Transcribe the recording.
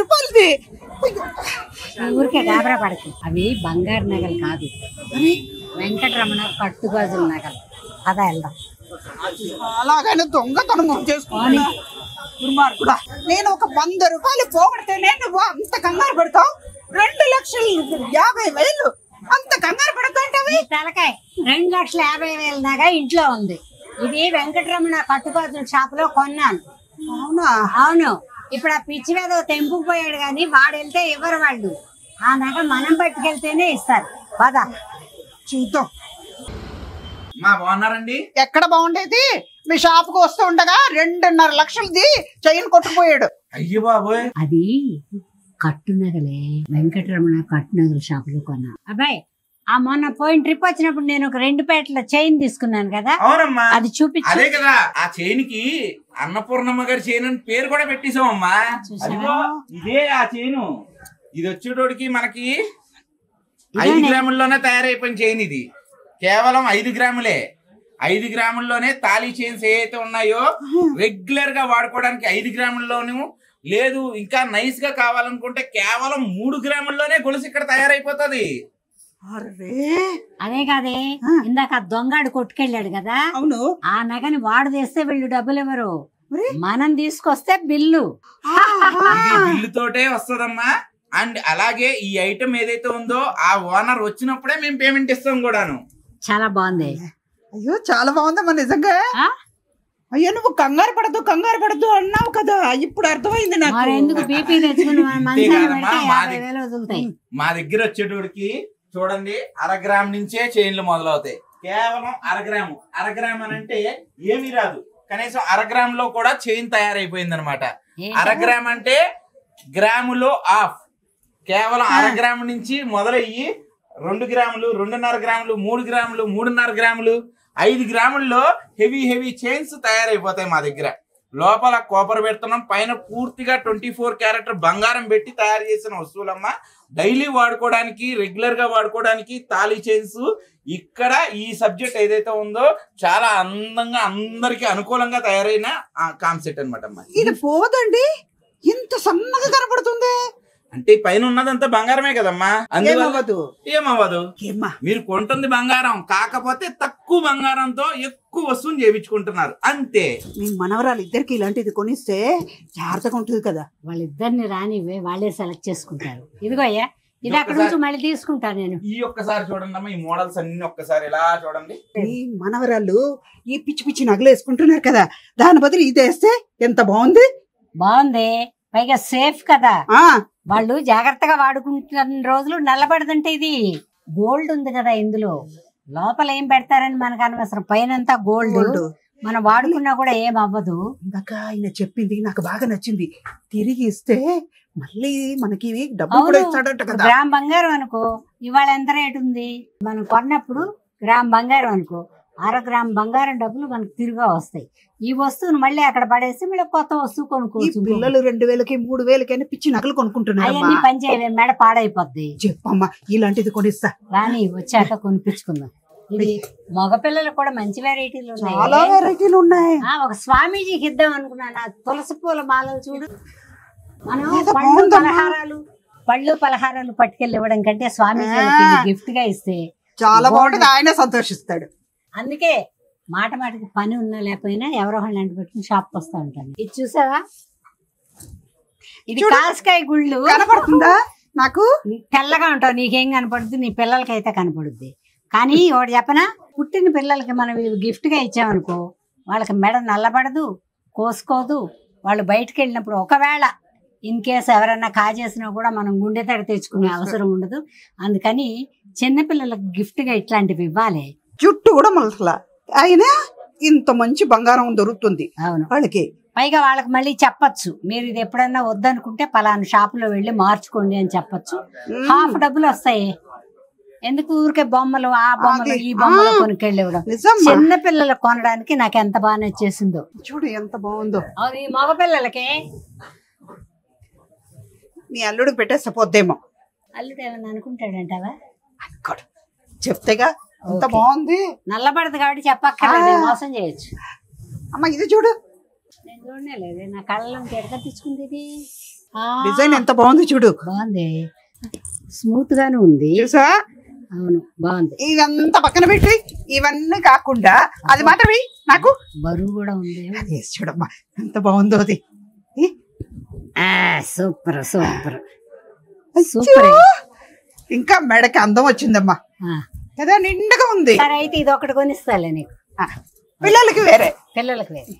రూపాయలది. ఊరికే గాబరా పడకు, అవి బంగారు నగలు కాదు, వెంకటరమణ కట్టుగాజుల నగలు. అదా వెళ్దాం. అలాగైనా దొంగతనం చేసుకోవాలి. నేను ఒక 100 రూపాయలు పోగొడితేనే నువ్వు అంత కంగారు పడతావు. 2,50,000 అంత కంగారు పడతాంటవి. తలకాయ 2,50,000 నగ ఇంట్లో ఉంది. ఇది వెంకటరమణ కట్టుగాజుల షాప్ లో కొన్నాను. అవునా? అవును. ఇప్పుడు ఆ పిచ్చి మీద తెంపుకుపోయాడు గాని వాడు వెళ్తే ఇవ్వరు వాళ్ళు. ఆ నగ మనం పట్టుకెళ్తేనే ఇస్తారు. పద చూద్దాం. బాగున్నారండి? ఎక్కడ బాగుండేది? మీ షాప్ కు వస్తూ ఉండగా 2.5 లక్షలది చైన్ కొట్టుకుపోయాడు. అయ్యో బాబోయ్, అది కట్టునగలే, వెంకటరమణ కట్టునగల షాప్ లో కొన్నా. అబ్బాయి, ఆ మొన్న పోయిన ట్రిప్ వచ్చినప్పుడు నేను ఒక 2 పేటల చైన్ తీసుకున్నాను కదా. అవునమ్మా, అది చూపించు. అదే కదా ఆ చైన్ కి అన్నపూర్ణమ్మ గారి చైన్ అని పేరు కూడా పెట్టేసామమ్మా. ఇదే ఆ చైను. ఇది వచ్చేటోడికి మనకి 5 గ్రాముల్లోనే తయారైపోయిన చైన్. ఇది కేవలం 5 గ్రాములే. 5 గ్రాముల్లోనే తాళీ చైన్స్ ఏవైతే ఉన్నాయో రెగ్యులర్ గా వాడుకోవడానికి 5 గ్రాముల్లోనూ లేదు. ఇంకా నైస్ గా కావాలనుకుంటే కేవలం 3 గ్రాముల్లోనే గొలుసు ఇక్కడ తయారైపోతుంది. అదే కాదే, ఇందాక దొంగాడు కొట్టుకెళ్ళాడు కదా. అవును. ఆ నగని వాడు తెస్తే వీళ్ళు డబ్బులు ఇవ్వరు, మనం తీసుకొస్తే బిల్లు. బిల్లు తోటే వస్తుందమ్మా. అండ్ అలాగే ఈ ఐటమ్ ఏదైతే ఉందో ఆ ఓనర్ వచ్చినప్పుడే మేము పేమెంట్ ఇస్తాం కూడాను. చాలా బాగుంది. అయ్యో చాలా బాగుందమ్మా నిజంగా. అయ్యో నువ్వు కంగారు పడద్దు అన్నావు కదా, ఇప్పుడు అర్థమైంది నాకు. ఎందుకు బీపీ తెచ్చుకుని వదులుతాయి. మా దగ్గర వచ్చేటోడికి చూడండి 1/2 గ్రామ్ నుంచే చైన్లు మొదలవుతాయి. కేవలం 1/2 గ్రామ్ అని అంటే ఏమీ రాదు. కనీసం 1/2 గ్రామ్ లో కూడా చైన్ తయారైపోయింది అనమాట. 1/2 గ్రామ్ అంటే గ్రాములో ఆఫ్. కేవలం 1/2 గ్రామ్ నుంచి మొదలయ్యి 2 గ్రాములు, 2.5 గ్రాములు, 3 గ్రాములు, 3.5 గ్రాములు, 5 గ్రాముల్లో హెవీ చైన్స్ తయారైపోతాయి మా దగ్గర. లోపల కాపర్ పెడుతున్నాం, పైన పూర్తిగా 24 క్యారెట్ బంగారం పెట్టి తయారు చేసిన వస్తువులమ్మా. డైలీ వాడుకోవడానికి, రెగ్యులర్ గా వాడుకోవడానికి తాళీ చైన్స్. ఇక్కడ ఈ సబ్జెక్ట్ ఏదైతే ఉందో చాలా అందంగా అందరికి అనుకూలంగా తయారైన కాన్సెప్ట్ అనమాట అమ్మా. ఇది పోదండి, ఇంత సన్నగా కనపడుతుంది అంటే పైన ఉన్నదంతా బంగారమే కదమ్మా. ఏమవ్వదు. మీరు కొంటుంది బంగారం, కాకపోతే తక్కువ బంగారంతో ఎక్కువ వస్తువుని చేయించుకుంటున్నారు అంతే. మీ మనవరాలు ఇద్దరికి ఇలాంటిది కొనిస్తే జాగ్రత్తగా ఉంటుంది కదా. వాళ్ళిద్దరిని రానివే, వాళ్ళే సెలెక్ట్ చేసుకుంటారు. ఇదిగో అయ్యా, ఇది అక్కడ నుంచి మళ్ళీ తీసుకుంటాను నేను. ఈ ఒక్కసారి చూడండి అమ్మా, ఈ మోడల్స్ అన్ని ఒక్కసారి ఇలా చూడండి. మీ మనవరాలు ఈ పిచ్చి నగలు వేసుకుంటున్నారు కదా, దాని బదులు ఇది వేస్తే ఎంత బాగుంది. బాగుంది, పైగా సేఫ్ కదా. వాళ్ళు జాగ్రత్తగా వాడుకుంటున్న రోజులు నల్లబడదంటే. ఇది గోల్డ్ ఉంది కదా ఇందులో, లోపల ఏం పెడతారని మనకు అనవసరం. పైనంతా గోల్డ్, మనం వాడుకున్నా కూడా ఏం అవ్వదు. ఇందాక ఆయన చెప్పింది నాకు బాగా నచ్చింది. తిరిగి ఇస్తే మళ్ళీ మనకి డబ్బు కూడా ఇస్తాడంట కదా. గ్రామ్ బంగారం అనుకో, ఇవాళ ఎంత రేటు ఉంది? మనం కొన్నప్పుడు గ్రామ్ బంగారం అనుకో, 1/2 గ్రామ్ బంగారం డబ్బులు మనకు తిరిగా వస్తాయి. ఈ వస్తువును మళ్ళీ అక్కడ పడేసి మళ్ళీ కొత్త వస్తువు కొనుక్కోవచ్చు. పిల్లలు 2,000కి 3,000కి అని పిచ్చి నగలు కొనుక్కుంటున్నారు. అవన్నీ పని చేయవే, మెడ పాడైపోద్ది. చెప్పమ్మా, ఇలాంటిది కొనిస్తా. రాని వచ్చాక కొనిపించుకుందాం. ఇది మగపిల్లలు కూడా మంచి వెరైటీలు ఉన్నాయి, చాలా వెరైటీలు ఉన్నాయి. ఒక స్వామీజీకి ఇద్దాం అనుకున్నాను. తులసి పూల మాలలు చూడు. మనం పళ్ళు పలహారాలు పట్టుకెళ్ళి ఇవ్వడం కంటే స్వామీజీ గిఫ్ట్ గా ఇస్తే చాలా బాగుంటుంది, ఆయన సంతోషిస్తాడు. అందుకే మాటకి పని ఉన్నా లేకపోయినా ఎవరో వాళ్ళని పెట్టుకుని షాప్కి వస్తా ఉంటాను. ఇది చూసావా, ఇది కాస్కాయ గుళ్ళు. కనపడుతుందా నాకు? తెల్లగా ఉంటావు, నీకేం కనపడుద్ది, నీ పిల్లలకైతే కనపడుద్ది. కానీ ఒకటి చెప్పనా, పుట్టిన పిల్లలకి మనం గిఫ్ట్ గా ఇచ్చామనుకో, వాళ్ళకి మెడ నల్లబడదు, కోసుకోదు. వాళ్ళు బయటకు వెళ్ళినప్పుడు ఒకవేళ ఇన్ కేసు ఎవరైనా కాజేసినా కూడా మనం గుండె తడి తెచ్చుకునే అవసరం ఉండదు. అందుకని చిన్నపిల్లలకు గిఫ్ట్ గా ఇట్లాంటివి ఇవ్వాలి. జుట్టు కూడా మలసలా, అయినా ఇంత మంచి బంగారం దొరుకుతుంది వాళ్ళకి. పైగా వాళ్ళకి మళ్ళీ చెప్పచ్చు, మీరు ఇది ఎప్పుడన్నా వద్దనుకుంటే పలానా షాపులో వెళ్ళి మార్చుకోండి అని చెప్పచ్చు. హాఫ్ డబ్బులు వస్తాయి. ఎందుకు ఊరికే బొమ్మలు, ఆ బొమ్మలు ఈ బొమ్మలు కొనుక్కెళ్ళివ్వడం. చిన్న పిల్లలకు కొనడానికి నాకు ఎంత బాగా నచ్చేసిందో చూడు, ఎంత బాగుందో. అది మగ పిల్లలకి. నీ అల్లుడు పెట్టేస్తా పోద్దేమో. అల్లుడు ఏమన్నా అనుకుంటాడంటావా? చెప్తేగా ఎంత బాగుంది. నల్లబడదు కాబట్టి చెప్పక్కర్లేదు, మోసం చేయొచ్చు. అమ్మ ఇది చూడు. నేను చూడనే లేదు, నా కళ్ళలో ఎక్కడ తెచ్చుకుంది ఇది. డిజైన్ ఎంత బాగుంది చూడు. బాగుంది, స్మూత్ గానే ఉంది. చూసా? అవును బాగుంది. ఇదంతా పక్కన పెట్టి ఇవన్నీ కాకుండా అది మాత్రమే నాకు బరువు కూడా ఉంది. అది చూడమ్మా ఎంత బాగుందో అది. సూపర్ సూపర్ అచ్చో! ఇంకా మెడకి అందం వచ్చిందమ్మా కదా, నిండుగా ఉంది. సరే అయితే ఇది ఒకటి కొనిస్తాలే నీకు. పిల్లలకి వేరే. పిల్లలకి వేరే.